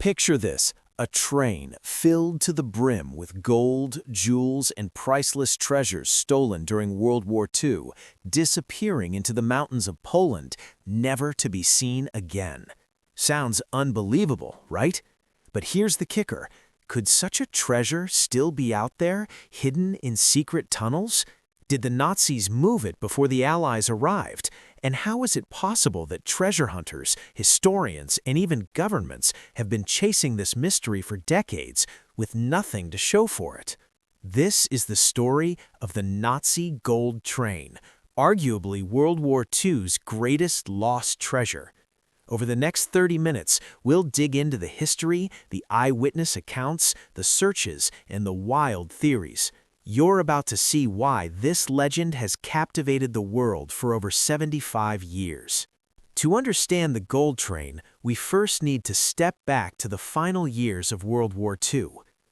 Picture this, a train filled to the brim with gold, jewels, and priceless treasures stolen during World War II, disappearing into the mountains of Poland, never to be seen again. Sounds unbelievable, right? But here's the kicker. Could such a treasure still be out there, hidden in secret tunnels? Did the Nazis move it before the Allies arrived? And how is it possible that treasure hunters, historians, and even governments have been chasing this mystery for decades with nothing to show for it? This is the story of the Nazi gold train, arguably World War II's greatest lost treasure. Over the next 30 minutes, we'll dig into the history, the eyewitness accounts, the searches, and the wild theories. You're about to see why this legend has captivated the world for over 75 years. To understand the gold train, we first need to step back to the final years of World War II.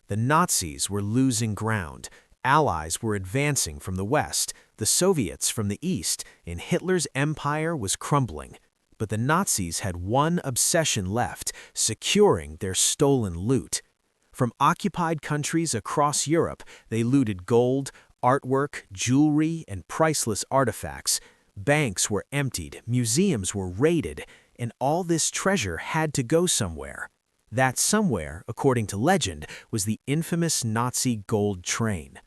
The Nazis were losing ground. Allies were advancing from the west, the Soviets from the east, and Hitler's empire was crumbling. But the Nazis had one obsession left: securing their stolen loot. From occupied countries across Europe, they looted gold, artwork, jewelry, and priceless artifacts. Banks were emptied, museums were raided, and all this treasure had to go somewhere. That somewhere, according to legend, was the infamous Nazi gold train.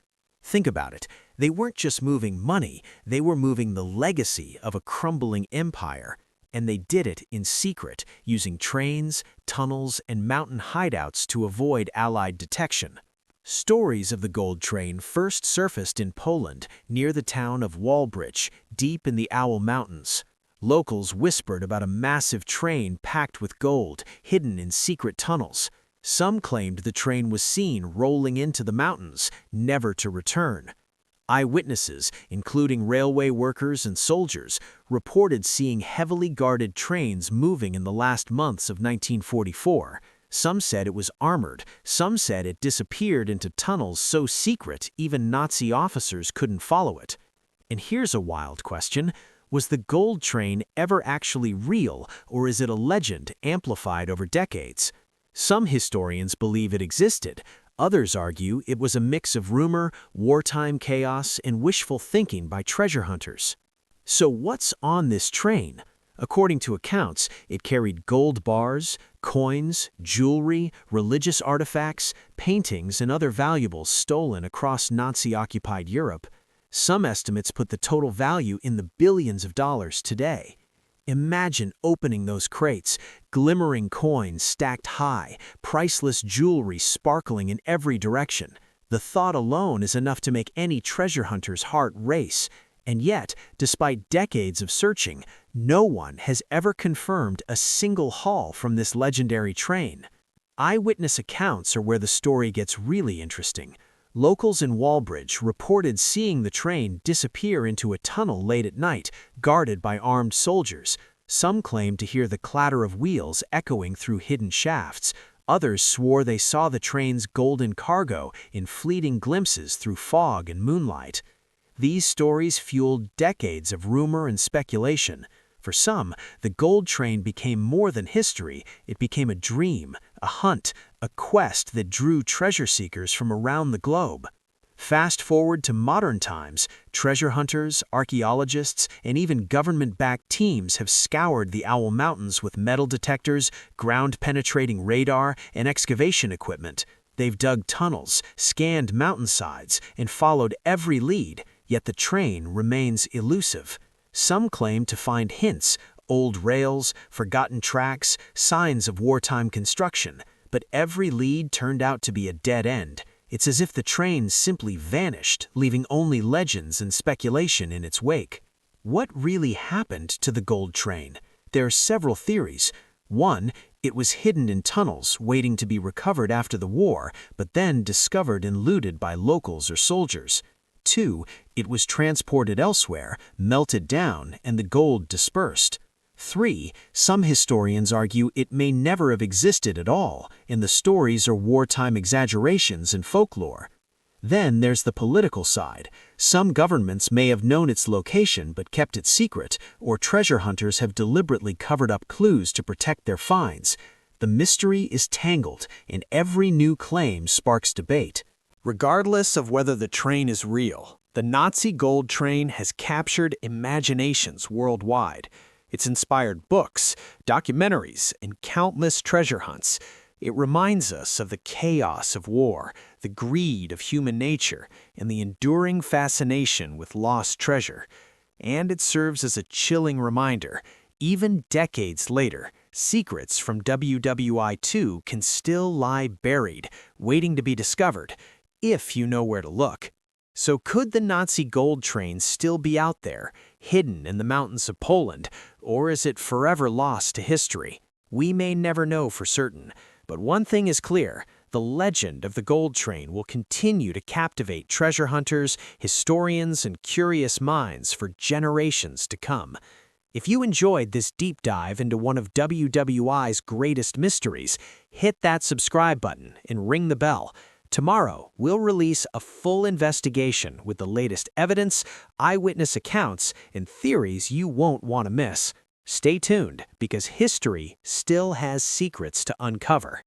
Think about it. They weren't just moving money, they were moving the legacy of a crumbling empire. And they did it in secret, using trains, tunnels, and mountain hideouts to avoid Allied detection. Stories of the gold train first surfaced in Poland, near the town of Wałbrzych, deep in the Owl Mountains. Locals whispered about a massive train packed with gold, hidden in secret tunnels. Some claimed the train was seen rolling into the mountains, never to return. Eyewitnesses, including railway workers and soldiers, reported seeing heavily guarded trains moving in the last months of 1944. Some said it was armored, some said it disappeared into tunnels so secret even Nazi officers couldn't follow it. And here's a wild question. Was the gold train ever actually real, or is it a legend amplified over decades? Some historians believe it existed. Others argue it was a mix of rumor, wartime chaos, and wishful thinking by treasure hunters. So what's on this train? According to accounts, it carried gold bars, coins, jewelry, religious artifacts, paintings, and other valuables stolen across Nazi-occupied Europe. Some estimates put the total value in the billions of dollars today. Imagine opening those crates, glimmering coins stacked high, priceless jewelry sparkling in every direction. The thought alone is enough to make any treasure hunter's heart race. And yet, despite decades of searching, no one has ever confirmed a single haul from this legendary train. Eyewitness accounts are where the story gets really interesting. Locals in Wałbrzych reported seeing the train disappear into a tunnel late at night, guarded by armed soldiers. Some claimed to hear the clatter of wheels echoing through hidden shafts. Others swore they saw the train's golden cargo in fleeting glimpses through fog and moonlight. These stories fueled decades of rumor and speculation. For some, the gold train became more than history. It became a dream, a hunt, a quest that drew treasure seekers from around the globe. Fast forward to modern times, treasure hunters, archaeologists, and even government-backed teams have scoured the Owl Mountains with metal detectors, ground-penetrating radar, and excavation equipment. They've dug tunnels, scanned mountainsides, and followed every lead, yet the train remains elusive. Some claim to find hints, old rails, forgotten tracks, signs of wartime construction, but every lead turned out to be a dead end. It's as if the train simply vanished, leaving only legends and speculation in its wake. What really happened to the gold train? There are several theories. One, it was hidden in tunnels, waiting to be recovered after the war, but then discovered and looted by locals or soldiers. 2, it was transported elsewhere, melted down, and the gold dispersed. 3, some historians argue it may never have existed at all, and the stories are wartime exaggerations and folklore. Then there's the political side. Some governments may have known its location but kept it secret, or treasure hunters have deliberately covered up clues to protect their finds. The mystery is tangled, and every new claim sparks debate. Regardless of whether the train is real, the Nazi gold train has captured imaginations worldwide. It's inspired books, documentaries, and countless treasure hunts. It reminds us of the chaos of war, the greed of human nature, and the enduring fascination with lost treasure. And it serves as a chilling reminder, even decades later, secrets from WWII can still lie buried, waiting to be discovered, if you know where to look. So could the Nazi gold train still be out there, hidden in the mountains of Poland, or is it forever lost to history? We may never know for certain, but one thing is clear: the legend of the gold train will continue to captivate treasure hunters, historians, and curious minds for generations to come. If you enjoyed this deep dive into one of WWI's greatest mysteries, hit that subscribe button and ring the bell. Tomorrow, we'll release a full investigation with the latest evidence, eyewitness accounts, and theories you won't want to miss. Stay tuned, because history still has secrets to uncover.